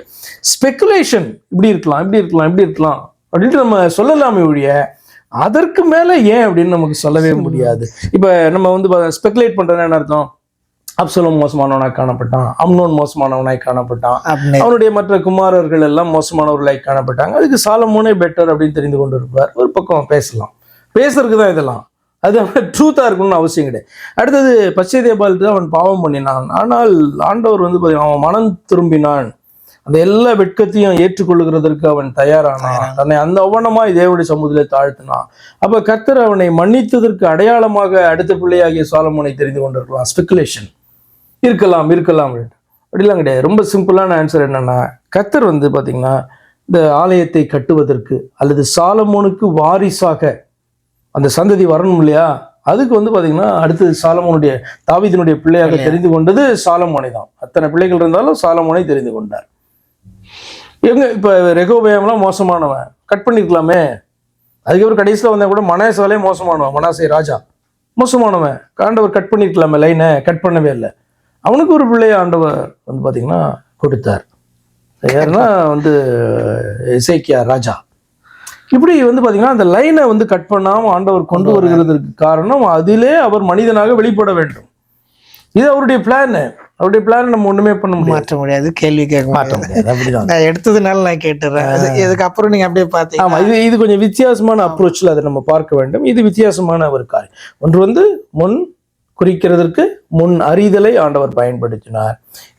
ஸ்பெகுலேஷன், இப்படி இருக்கலாம் இப்படி இருக்கலாம் இப்படி இருக்கலாம் அப்படின்ட்டு நம்ம சொல்லலாமே ஒழிய அதற்கு மேல ஏன் அப்படின்னு நமக்கு சொல்லவே முடியாது. இப்ப நம்ம வந்து ஸ்பெகுலேட் பண்றது என்ன அர்த்தம்? அப்சலோம் மோசமானவனாய் காணப்பட்டான், அம்னோன் மோசமானவனாய் காணப்பட்டான், அவனுடைய மற்ற குமாரர்கள் எல்லாம் மோசமானவர்களாய் காணப்பட்டாங்க, அதுக்கு சாலமோனே பெட்டர் அப்படின்னு தெரிந்து கொண்டு இருப்பார். ஒரு பக்கம் பேசலாம், பேசுறதுக்கு தான் இதெல்லாம், அது ட்ரூத்தா இருக்கணும்னு அவசியம் கிடையாது. அடுத்தது பச்சைதேபாலுக்கு அவன் பாவம் பண்ணினான், ஆனால் ஆண்டவர் வந்து அவன் மனம் திரும்பினான், அந்த எல்லா வெட்கத்தையும் ஏற்றுக்கொள்ளுகிறதற்கு அவன் தயாரானான், தன்னை அந்த அவனமாய் தேவனுடைய சமூகத்திலே தாழ்த்தினான். அப்ப கர்த்தர் அவனை மன்னித்ததற்கு அடையாளமாக அடுத்த பிள்ளையாகிய சாலமோனை தெரிந்து கொண்டிருக்கலாம். ஸ்பெகுலேஷன் இருக்கலாம் அப்படிலாம் கிடையாது. ரொம்ப சிம்பிளான ஆன்சர் என்னன்னா, கர்த்தர் வந்து பாத்தீங்கன்னா இந்த ஆலயத்தை கட்டுவதற்கு அல்லது சாலமோனுக்கு வாரிசாக அந்த சந்ததி வரணும் இல்லையா, அதுக்கு வந்து பாத்தீங்கன்னா அடுத்தது சாலமோனுடைய தாவீதினுடைய பிள்ளையாக தெரிந்து கொண்டது சாலமோனை தான். அத்தனை பிள்ளைகள் இருந்தாலும் சாலமோனை தெரிந்து கொண்டார். எங்க இப்ப ரெகோபெயாம்லாம் மோசமானவன், கட் பண்ணிருக்கலாமே. அதுக்கப்புறம் கடைசியில் வந்தா கூட மனாசேலே மோசமானவன், மனாசே ராஜா மோசமானவன், ஆண்டவர் கட் பண்ணிருக்கலாமே, லைனை கட் பண்ணவே இல்லை. அவனுக்கு ஒரு பிள்ளைய ஆண்டவர் வந்து பாத்தீங்கன்னா கொடுத்தார். யாருன்னா வந்து எசேக்கியா ராஜா. இப்படி வந்து பாத்தீங்கன்னா அந்த லைனை வந்து கட் பண்ணாம ஆண்டவர் கொண்டு வருகிறதுக்கு காரணம் அதிலே அவர் மனிதனாக வெளிப்பட வேண்டும். இது அவருடைய பிளான். அவருடைய பிளான் நம்ம ஒண்ணுமே பண்ண முடியாது, மாற்ற முடியாது, கேள்வி கேட்க மாற்ற முடியாது. முடியாது. அப்படிதான் நான் எடுத்ததுனால நான் கேட்டுறேன். இதுக்கப்புறம் நீங்க அப்படியே ஆமா, பார்த்தீங்க. இது கொஞ்சம் வித்தியாசமான அப்ரோச்ல அதை நம்ம பார்க்க வேண்டும். இது வித்தியாசமான ஒரு காரியம். ஒன்று வந்து முன் குறிக்கிறதற்கு முன் அறிதலை ஆண்டவர் பயன்படுத்தினார்.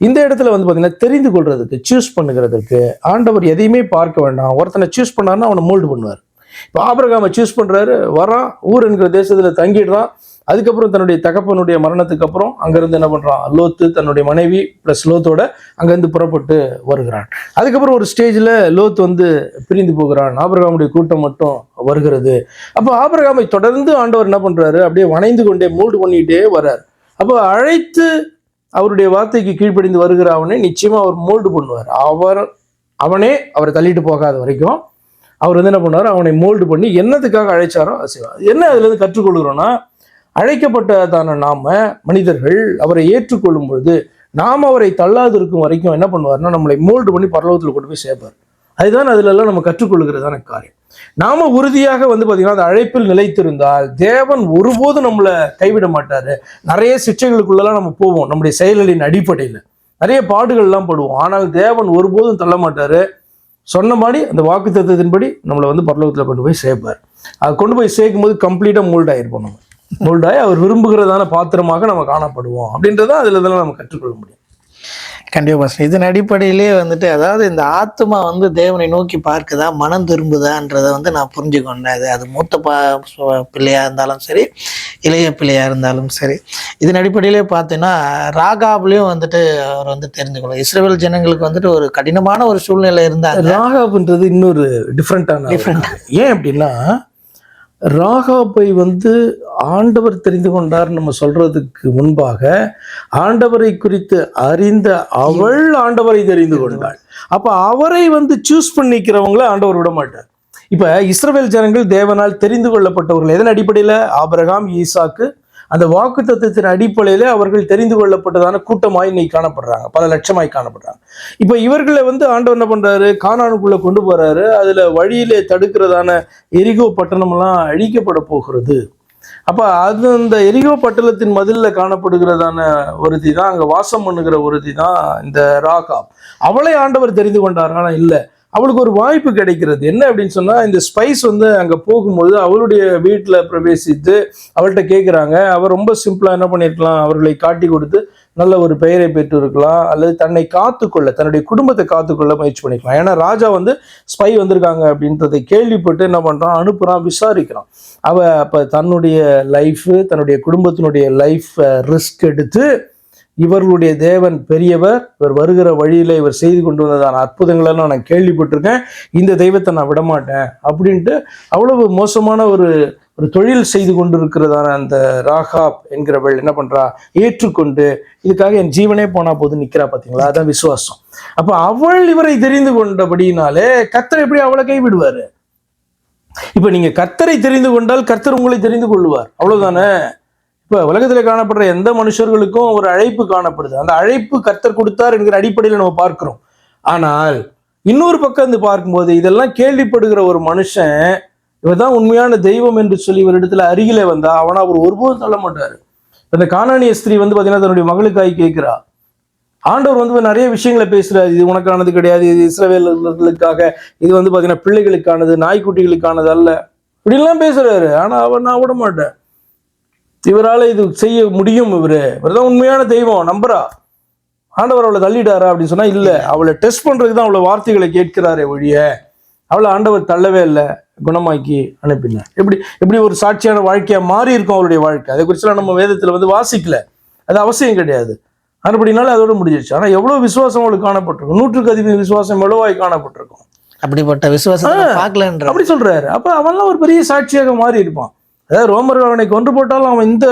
இந்த இடத்துல வந்து பாத்தீங்கன்னா தெரிந்து கொள்றதுக்கு, சூஸ் பண்ணுகிறதுக்கு ஆண்டவர் எதையுமே பார்க்க வேண்டாம். ஒருத்தனை சூஸ் பண்ணாருன்னா அவனை மோல்டு பண்ணுவார். இப்போ ஆபிரகாமை சூஸ் பண்றாரு, வரான், ஊர் என்கிற தேசத்துல தங்கிடுறான். அதுக்கப்புறம் தன்னுடைய தகப்பனுடைய மரணத்துக்கு அப்புறம் அங்கிருந்து என்ன பண்றான், லோத்து தன்னுடைய மனைவி பிளஸ் லோத்தோட அங்கிருந்து புறப்பட்டு வருகிறான். அதுக்கப்புறம் ஒரு ஸ்டேஜ்ல லோத் வந்து பிரிந்து போகிறான், ஆபிரகாமுடைய கூட்டம் மட்டும் வருகிறது. அப்போ ஆபிரகாமை தொடர்ந்து ஆண்டவர் என்ன பண்றாரு, அப்படியே வணைந்து கொண்டே மோல்டு பண்ணிட்டே வர்றார். அப்போ அழைத்து அவருடைய வார்த்தைக்கு கீழ்ப்படிந்து வருகிற அவனை நிச்சயமா அவர் மோல்டு பண்ணுவார். அவனே அவரை தள்ளிட்டு போகாத வரைக்கும் அவர் வந்து என்ன பண்ணுவார், அவனை மோல்டு பண்ணி என்னத்துக்காக அழைச்சாரோ அது செய்வார். என்ன அதுல இருந்து கற்றுக்கொள்கிறோம்னா, அழைக்கப்பட்டதான நாம மனிதர்கள் அவரை ஏற்றுக்கொள்ளும் பொழுது நாம் அவரை தள்ளாது இருக்கும் வரைக்கும் என்ன பண்ணுவார்னா நம்மளை மோல்டு பண்ணி பரலோகத்தில் கொண்டு போய் சேர்ப்பார். அதுதான் அதுல எல்லாம் நம்ம கற்றுக்கொள்கிறதான காரியம். நாம உறுதியாக வந்து பாத்தீங்கன்னா அந்த அழைப்பில் நிலைத்திருந்தால் தேவன் ஒருபோதும் நம்மளை கைவிட மாட்டாரு. நிறைய சிக்ஷைகளுக்குள்ளெல்லாம் நம்ம போவோம், நம்முடைய செயல்களின் அடிப்படையில் நிறைய பாடுகள்லாம் படுவோம். ஆனால் தேவன் ஒருபோதும் தள்ள மாட்டாரு. சொன்ன மாதிரி அந்த வாக்கு தத்துவத்தின்படி நம்மளை வந்து பரலோகத்தில் கொண்டு போய் சேர்ப்பார். அது கொண்டு போய் சேர்க்கும் போது கம்ப்ளீட்டாக மோல்ட் ஆகிருப்போம். நம்ம மோல்டாகி அவர் விரும்புகிறதான பாத்திரமாக நம்ம காணப்படுவோம். அப்படின்றத அதில் இதெல்லாம் நம்ம கற்றுக்கொள்ள முடியும். கண்டிப்பாக இதன் அடிப்படையிலே வந்துட்டு, அதாவது இந்த ஆத்மா வந்து தேவனை நோக்கி பார்க்குதா, மனம் திரும்புதான்றதை வந்து நான் புரிஞ்சுக்கொண்டேன். அது மூத்த பிள்ளையா இருந்தாலும் சரி, இளைய பிள்ளையா இருந்தாலும் சரி. இதன் அடிப்படையிலே பார்த்தீங்கன்னா ராகாப்லயும் வந்துட்டு அவர் வந்து தெரிஞ்சுக்கணும். இஸ்ரவேல் ஜனங்களுக்கு வந்துட்டு ஒரு கடினமான ஒரு சூழ்நிலை இருந்தாங்க. ராகாப்ன்றது இன்னொரு டிஃப்ரெண்டான. ஏன் அப்படின்னா, ராகாபை வந்து ஆண்டவர் தெரிந்து கொண்டார் நம்ம சொல்றதுக்கு முன்பாக ஆண்டவரை குறித்து அறிந்த அவள் ஆண்டவரை தெரிந்து கொண்டாள். அப்ப அவரை வந்து சூஸ் பண்ணிக்கிறவங்கள ஆண்டவர் விட மாட்டார். இப்ப இஸ்ரவேல் ஜனங்கள் தேவனால் தெரிந்து கொள்ளப்பட்டவர்கள். எதன் அடிப்படையில? ஆபிரகாம், ஈசாக்கு, அந்த வாக்கு தத்துவத்தின் அடிப்படையில அவர்கள் தெரிந்து கொள்ளப்பட்டதான கூட்டமாய் இன்னைக்கு காணப்படுறாங்க, பல லட்சமாய் காணப்படுறாங்க. இப்ப இவர்களை வந்து ஆண்டவர் என்ன பண்றாரு, கானானுக்குள்ள கொண்டு போறாரு. அதுல வழியிலே தடுக்கிறதான எரிகோ பட்டணம் எல்லாம் அழிக்கப்பட போகிறது. அப்ப அது அந்த எரிகோ பட்டணத்தின் மதில்ல காணப்படுகிறதான ஒருத்தி தான், அங்க வாசம் பண்ணுகிற ஒருத்தி தான் இந்த ராகாப். அவளை ஆண்டவர் தெரிந்து கொண்டார். ஆனா இல்ல, அவளுக்கு ஒரு வாய்ப்பு கிடைக்கிறது. என்ன அப்படின்னு சொன்னா, இந்த ஸ்பைஸ் வந்து அங்க போகும்போது அவளுடைய வீட்டுல பிரவேசித்து அவள்கிட்ட கேட்கிறாங்க. அவர் ரொம்ப சிம்பிளா என்ன பண்ணிருக்கலாம், அவர்களை காட்டி கொடுத்து நல்ல ஒரு பெயரை பெற்று இருக்கலாம், அல்லது தன்னை காத்துக்கொள்ள, தன்னுடைய குடும்பத்தை காத்துக்கொள்ள முயற்சி பண்ணிக்கலாம். ஏன்னா ராஜா வந்து ஸ்பை வந்திருக்காங்க அப்படின்றதை கேள்விப்பட்டு என்ன பண்றான், அனுப்புறான், விசாரிக்கிறான். அப்ப தன்னுடைய லைஃப், தன்னுடைய குடும்பத்தினுடைய லைஃப் ரிஸ்க் எடுத்து இவர்களுடைய தேவன் பெரியவர், இவர் வருகிற வழியில இவர் செய்து கொண்டு வந்ததான அற்புதங்களெல்லாம் நான் கேள்விப்பட்டிருக்கேன், இந்த தெய்வத்தை நான் விடமாட்டேன் அப்படின்ட்டு அவ்வளவு மோசமான ஒரு தொழில் செய்து கொண்டு இருக்கிறதான அந்த ராகாப் என்கிறவள் என்ன பண்றா, ஏற்றுக்கொண்டு இதுக்காக என் ஜீவனே போனா போது நிக்கிறா. பாத்தீங்களா, அதான் விசுவாசம். அப்ப அவள் இவரை தெரிந்து கொண்டபடினாலே கர்த்தர் எப்படி அவளை கைவிடுவாரு? இப்ப நீங்க கர்த்தரை தெரிந்து கொண்டால் கர்த்தர் உங்களை தெரிந்து கொள்வார், அவ்வளவுதானே. இப்ப உலகத்துல காணப்படுற எந்த மனுஷர்களுக்கும் ஒரு அழைப்பு காணப்படுது. அந்த அழைப்பு கர்த்தர் கொடுத்தார் என்கிற அடிப்படையில நம்ம பார்க்கிறோம். ஆனால் இன்னொரு பக்கம் வந்து பார்க்கும்போது இதெல்லாம் கேள்விப்படுகிற ஒரு மனுஷன், இவர்தான் உண்மையான தெய்வம் என்று சொல்லி ஒரு இடத்துல அருகிலே வந்தா அவனா அவர் ஒருபோதும் தள்ள மாட்டாரு. அந்த கானானிய ஸ்திரீ வந்து பாத்தீங்கன்னா தன்னுடைய மகளுக்காய் கேட்கிறா. ஆண்டவர் வந்து நிறைய விஷயங்களை பேசுறாரு. இது உனக்கானது கிடையாது, இது இஸ்ரவேலர்களுக்காக, இது வந்து பாத்தீங்கன்னா பிள்ளைகளுக்கானது, நாய்க்குட்டிகளுக்கானது அல்ல, இப்படிலாம் பேசுறாரு. ஆனா அவர், நான் விட மாட்டேன், இவரால் இது செய்ய முடியும், இவர்தான் உண்மையான தெய்வம், நம்புறா. ஆண்டவர் அவளை தள்ளிட்டாரா அப்படின்னு சொன்னா இல்ல, அவளை டெஸ்ட் பண்றதுக்கு தான் அவளை வார்த்தைகளை கேட்கிறாரே ஒழிய அவளை ஆண்டவர் தள்ளவே இல்லை, குணமாக்கி அனுப்பினார். எப்படி ஒரு சாட்சியான வாழ்க்கையா மாறி இருக்கும் அவளுடைய வாழ்க்கை. அதை குறிச்செல்லாம் நம்ம வேதத்துல வந்து வாசிக்கல, அது அவசியம் கிடையாது. அப்படினால அதோட முடிஞ்சிருச்சு. ஆனா எவ்வளவு விசுவாசம் அவளுக்கு காணப்பட்டிருக்கும், 100க்கு அதிக விசுவாசம் எவ்வளவாய் காணப்பட்டிருக்கும். அப்படிப்பட்ட விசுவாசம் பார்க்கலன்ற அப்படி சொல்றாரு. அப்ப அவன்லாம் ஒரு பெரிய சாட்சியாக மாறி இருப்பான். அதாவது ரோமர்கள் அவனை கொன்று போட்டாலும் அவன் இந்த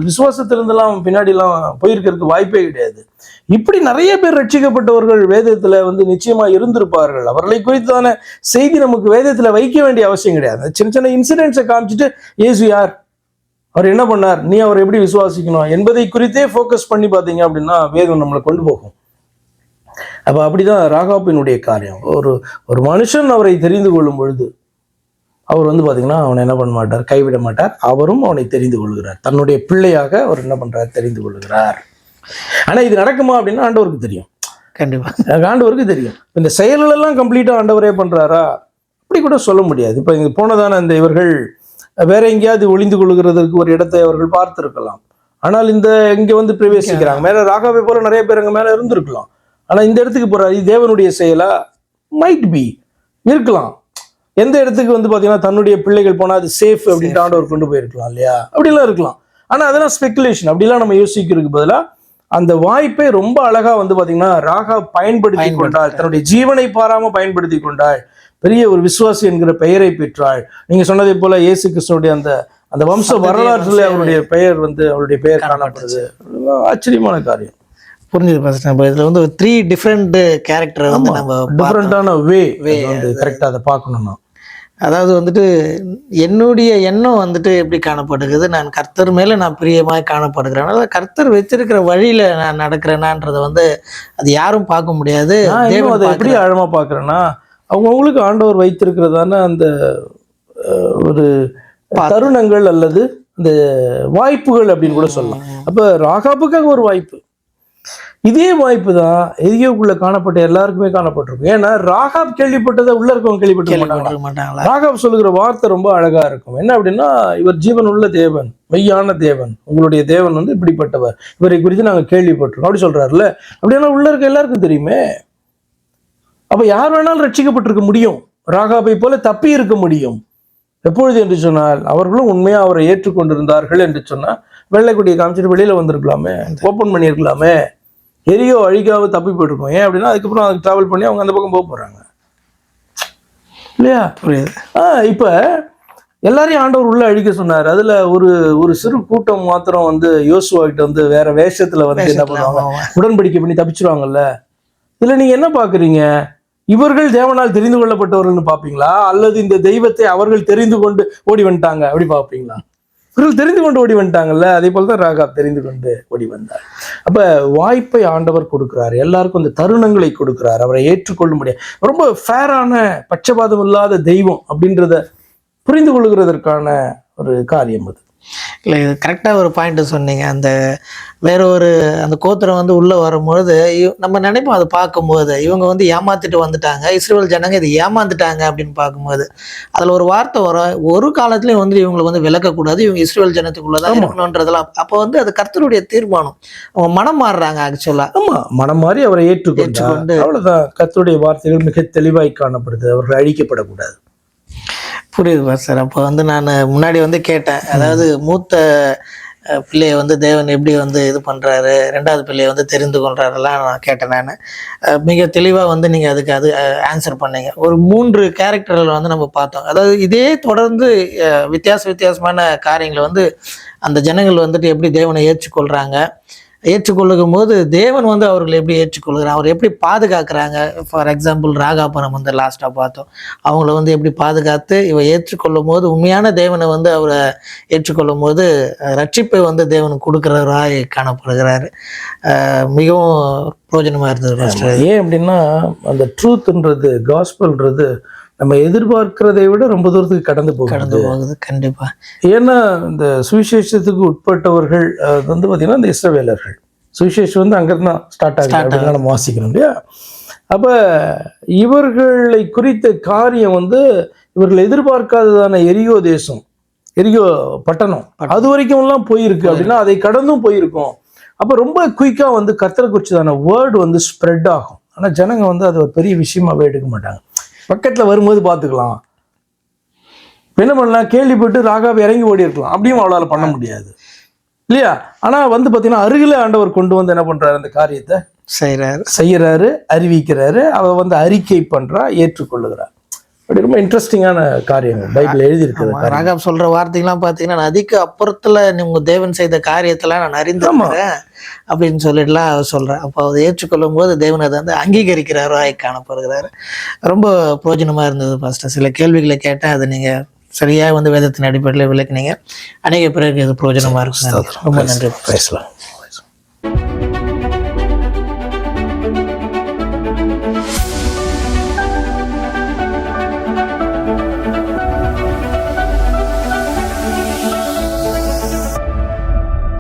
விசுவாசத்திலிருந்தெல்லாம் அவன் பின்னாடி எல்லாம் போயிருக்கிறதுக்கு வாய்ப்பே கிடையாது. இப்படி நிறைய பேர் ரட்சிக்கப்பட்டவர்கள் வேதத்துல வந்து நிச்சயமா இருந்திருப்பார்கள். அவர்களை குறித்தான செய்தி நமக்கு வேதத்துல வைக்க வேண்டிய அவசியம் கிடையாது. சின்ன சின்ன இன்சிடென்ட்ஸை காமிச்சிட்டு இயேசு யார், அவர் என்ன பண்ணார், நீ அவரை எப்படி விசுவாசிக்கணும் என்பதை குறித்தே ஃபோக்கஸ் பண்ணி பார்த்தீங்க அப்படின்னா வேதம் நம்மளை கொண்டு போகும். அப்ப அப்படிதான் ராகாப்பினுடைய காரியம். ஒரு மனுஷன் அவரை தெரிந்து கொள்ளும் பொழுது அவர் வந்து பார்த்தீங்கன்னா அவனை என்ன பண்ண மாட்டார், கைவிட மாட்டார். அவரும் அவனை தெரிந்து கொள்கிறார். தன்னுடைய பிள்ளையாக அவர் என்ன பண்றார், தெரிந்து கொள்கிறார். ஆனா இது நடக்குமா அப்படின்னா ஆண்டவருக்கு தெரியும். கண்டிப்பா ஆண்டவருக்கு தெரியும். இந்த செயல்களெல்லாம் கம்ப்ளீட்டா ஆண்டவரே பண்றாரா, அப்படி கூட சொல்ல முடியாது. இப்போ இங்க போனதான இந்த இவர்கள் வேற எங்கேயாவது ஒளிந்து கொள்கிறதுக்கு ஒரு இடத்தை அவர்கள் பார்த்திருக்கலாம். ஆனால் இந்த இங்க வந்து பிரவேசிக்கிறாங்க. மேல ராகாவை போல நிறைய பேர் அங்க மேல இருந்திருக்கலாம். ஆனா இந்த இடத்துக்கு போறாரு, இது தேவனுடைய செயலா? மைட் பி, இருக்கலாம். எந்த இடத்துக்கு வந்து பாத்தீங்கன்னா தன்னுடைய பிள்ளைகள் போனா அது சேஃப் அப்படின்ட்டு ஆண்டவர் கொண்டு போயிருக்கலாம் இல்லையா, அப்படிலாம் இருக்கலாம். ஆனா அதெல்லாம் ஸ்பெகுலேஷன். அப்படிலாம் நம்ம யோசிக்கிறதுக்கு பதிலா அந்த வாய்ப்பை ரொம்ப அழகா வந்து பாத்தீங்கன்னா ராகா பயன்படுத்தி கொண்டாள். தன்னுடைய ஜீவனை பாராம பயன்படுத்தி கொண்டாள். பெரிய ஒரு விசுவாசி என்கிற பெயரை பெற்றாள். நீங்க சொன்னதை போல இயேசு கிறிஸ்துடைய அந்த அந்த வம்ச வரலாற்றுல அவருடைய பெயர் வந்து அவருடைய பெயர் காணப்படுது. ஆச்சரியமான காரியம். புரிஞ்சுது பாஸ்டர். நம்ம இதுல வந்து 3 டிஃப்ரெண்ட் கேரக்டர் வந்து நம்ம டிஃப்ரெண்டான வே கரெக்டா அதை பார்க்கணும்னா, அதாவது வந்துட்டு என்னுடைய எண்ணம் வந்துட்டு எப்படி காணப்படுகிறது, நான் கர்த்தர் மேல நான் பிரியமாய் காணப்படுகிறேன். அதாவது கர்த்தர் வச்சிருக்கிற வழியில நான் நடக்கிறேனான்றத வந்து அது யாரும் பார்க்க முடியாது. அதை எப்படி ஆழமா பார்க்கறேன்னா, அவங்களுக்கு ஆண்டவர் வைத்திருக்கிறதான அந்த ஒரு தருணங்கள் அல்லது இந்த வாய்ப்புகள் அப்படின்னு கூட சொல்லலாம். அப்ப ராகாபுக்காக ஒரு வாய்ப்பு, இதே வாய்ப்பு தான் எரியோக்குள்ள காணப்பட்ட எல்லாருக்குமே காணப்பட்டிருக்கும். ஏன்னா ராகாப் கேள்விப்பட்டதை உள்ள இருக்கவங்க கேள்விப்பட்டிருக்க மாட்டாங்களா? ராகாப் சொல்லுகிற வார்த்தை ரொம்ப அழகா இருக்கும். என்ன அப்படின்னா, இவர் ஜீவன் உள்ள தேவன், மெய்யான தேவன், உங்களுடைய தேவன் வந்து இப்படிப்பட்டவர், இவரை குறித்து நாங்க கேள்விப்பட்டிருக்கோம் அப்படி சொல்றாருல்ல. அப்படின்னா உள்ள இருக்க எல்லாருக்கும் தெரியுமே. அப்ப யார் வேணாலும் ரட்சிக்கப்பட்டிருக்க முடியும், ராகாபை போல தப்பி இருக்க முடியும். எப்பொழுது என்று சொன்னால், அவர்களும் உண்மையா அவரை ஏற்றுக்கொண்டிருந்தார்கள் என்று சொன்னா வெள்ளைக்குடியை காமிச்சிட்டு வெளியில வந்திருக்கலாமே, ஓப்பன் பண்ணியிருக்கலாமே. எரியோ அழிக்காம தப்பி போயிருக்கோம். ஏன் அப்படின்னா அதுக்கப்புறம் அதுக்கு டிராவல் பண்ணி அவங்க அந்த பக்கம் போக போறாங்க இல்லையா? புரியுது. இப்ப எல்லாரையும் ஆண்டவர் உள்ள அழிக்க சொன்னார். அதுல ஒரு சிறு கூட்டம் மாத்திரம் வந்து யோசுவா கிட்ட வந்து வேற வேஷத்துல வந்து என்ன பண்ணுவாங்க, உடன்படிக்கை பண்ணி தப்பிச்சிருவாங்கல்ல. இதுல நீங்க என்ன பாக்குறீங்க, இவர்கள் தேவனால் தெரிந்து கொள்ளப்பட்டவர்கள்னு பாப்பீங்களா, அல்லது இந்த தெய்வத்தை அவர்கள் தெரிந்து கொண்டு ஓடி வந்துட்டாங்க அப்படி பாப்பீங்களா? இவர்கள் தெரிந்து கொண்டு ஓடி வந்துட்டாங்கல்ல, அதே போலதான் ராகாப் தெரிந்து கொண்டு ஓடி வந்தார். அப்ப வாய்ப்பை ஆண்டவர் கொடுக்கிறார், எல்லாருக்கும் இந்த தருணங்களை கொடுக்கிறார், அவரை ஏற்றுக்கொள்ள முடியாது. ரொம்ப ஃபேரான பட்சபாதம் இல்லாத தெய்வம் அப்படின்றத புரிந்து கொள்ளுகிறதற்கான ஒரு காரியம் அது. இல்லை, இது கரெக்டாக ஒரு பாயிண்ட் சொன்னீங்க. அந்த வேற ஒரு அந்த கோத்திரம் வந்து உள்ளே வரும்பொழுது நம்ம நினைப்போம், அதை பார்க்கும்போது இவங்க வந்து ஏமாத்திட்டு வந்துட்டாங்க, இஸ்ரேல் ஜனங்க இது ஏமாந்துட்டாங்க அப்படின்னு பார்க்கும்போது அதில் ஒரு வார்த்தை வரும், ஒரு காலத்துலேயும் வந்து இவங்களை வந்து விளக்கக்கூடாது, இவங்க இஸ்ரேல் ஜனத்துக்குள்ளே தான் இருக்கணுன்றதெல்லாம். அப்போ வந்து அது கர்த்தருடைய தீர்மானம், அவங்க மனம் மாறுறாங்க. ஆக்சுவலாக ஆமாம், மனம் மாறி அவரை ஏற்றுக்கொண்டு அவ்வளோதான். கர்த்தருடைய வார்த்தைகள் மிக தெளிவாய் காணப்படுது, அவர்கள் அழிக்கப்படக்கூடாது. புரியுது சார். அப்போ வந்து நான் முன்னாடி வந்து கேட்டேன், அதாவது மூத்த பிள்ளையை வந்து தேவன் எப்படி வந்து இது பண்ணுறாரு, ரெண்டாவது பிள்ளையை வந்து தெரிந்து கொள்றாருலாம் நான் கேட்டேன். நான் மிக தெளிவாக வந்து நீங்கள் அதுக்கு அது ஆன்சர் பண்ணீங்க. ஒரு 3 கேரக்டர்கள் வந்து நம்ம பார்த்தோம். அதாவது இதே தொடர்ந்து வித்தியாசமான காரியங்களை வந்து அந்த ஜனங்கள் வந்துட்டு எப்படி தேவனை ஏற்றுக்கொள்ளும் போது தேவன் வந்து அவர்களை எப்படி ஏற்றுக்கொள்கிறார், அவர் எப்படி பாதுகாக்கிறாங்க. ஃபார் எக்ஸாம்பிள் ராகாப்பை நம்ம வந்து லாஸ்ட்டாக பார்த்தோம், அவங்கள வந்து எப்படி பாதுகாத்து இவ ஏற்றுக்கொள்ளும் போது, உண்மையான தேவனை வந்து அவரை ஏற்றுக்கொள்ளும் போது ரட்சிப்பை வந்து தேவனுக்கு கொடுக்குறவராய் காணப்படுகிறாரு. மிகவும் பிரயோஜனமாக இருந்தது. ஏன் அப்படின்னா, அந்த ட்ரூத்ன்றது, காஸ்பல்ன்றது நம்ம எதிர்பார்க்கிறதை விட ரொம்ப தூரத்துக்கு கடந்து போகுது. கண்டிப்பா. ஏன்னா இந்த சுவிசேஷத்துக்கு உட்பட்டவர்கள் வந்து பார்த்தீங்கன்னா இந்த இஸ்ரவேலர்கள், சுவிசேஷம் வந்து அங்கிருந்து தான் ஸ்டார்ட் ஆகுது அப்படின்னு நம்ம வாசிக்கணும் இல்லையா? அப்ப இவர்களை குறித்த காரியம் வந்து இவர்கள் எதிர்பார்க்காததான எரியோ தேசம், எரியோ பட்டணம் அது வரைக்கும்லாம் போயிருக்கு அப்படின்னா அதை கடந்தும் போயிருக்கோம். அப்ப ரொம்ப குயிக்கா வந்து கர்த்தரை குறிச்சதான வேர்டு வந்து ஸ்ப்ரெட் ஆகும். ஆனா ஜனங்க வந்து அது ஒரு பெரிய விஷயமாவே எடுக்க மாட்டாங்க. பக்கத்துல வரும்போது பார்த்துக்கலாம், என்ன பண்ணலாம், கேள்விப்பட்டு ராகாவை இறங்கி ஓடி இருக்கலாம், அப்படியும் அவளால பண்ண முடியாது இல்லையா? ஆனா வந்து பாத்தீங்கன்னா அருகில ஆண்டவர் கொண்டு வந்து என்ன பண்றாரு, அந்த காரியத்தை செய்யறாரு, அறிவிக்கிறாரு, அவ வந்து அறிக்கை பண்றா, ஏற்றுக்கொள்ளுகிறார். அப்படி ரொம்ப இன்ட்ரெஸ்டிங்கான காரியங்கள் பைபிள் எழுதியிருக்கிறது. ராகாப் சொல்ற வார்த்தைகள்லாம் பார்த்தீங்கன்னா, நதிக்கு அப்புறத்துல உங்க தேவன் செய்த காரியத்தெல்லாம் நான் அறிந்திருக்கிறேன் அப்படின்னு சொல்லிட்டுலாம் சொல்றேன். அப்போ அதை ஏற்றுக்கொள்ளும் போது தேவன் அதை வந்து அங்கீகரிக்கிறாரோ காணப்படுகிறாரு. ரொம்ப பிரயோஜனமா இருந்தது பாஸ்டர். சில கேள்விகளை கேட்டேன், அதை நீங்க சரியாக வந்து வேதத்தின் அடிப்படையில் விளக்குனீங்க. அநேக பிறகு இது பிரயோஜனமா இருக்கு. ரொம்ப நன்றி. பேசலாம்.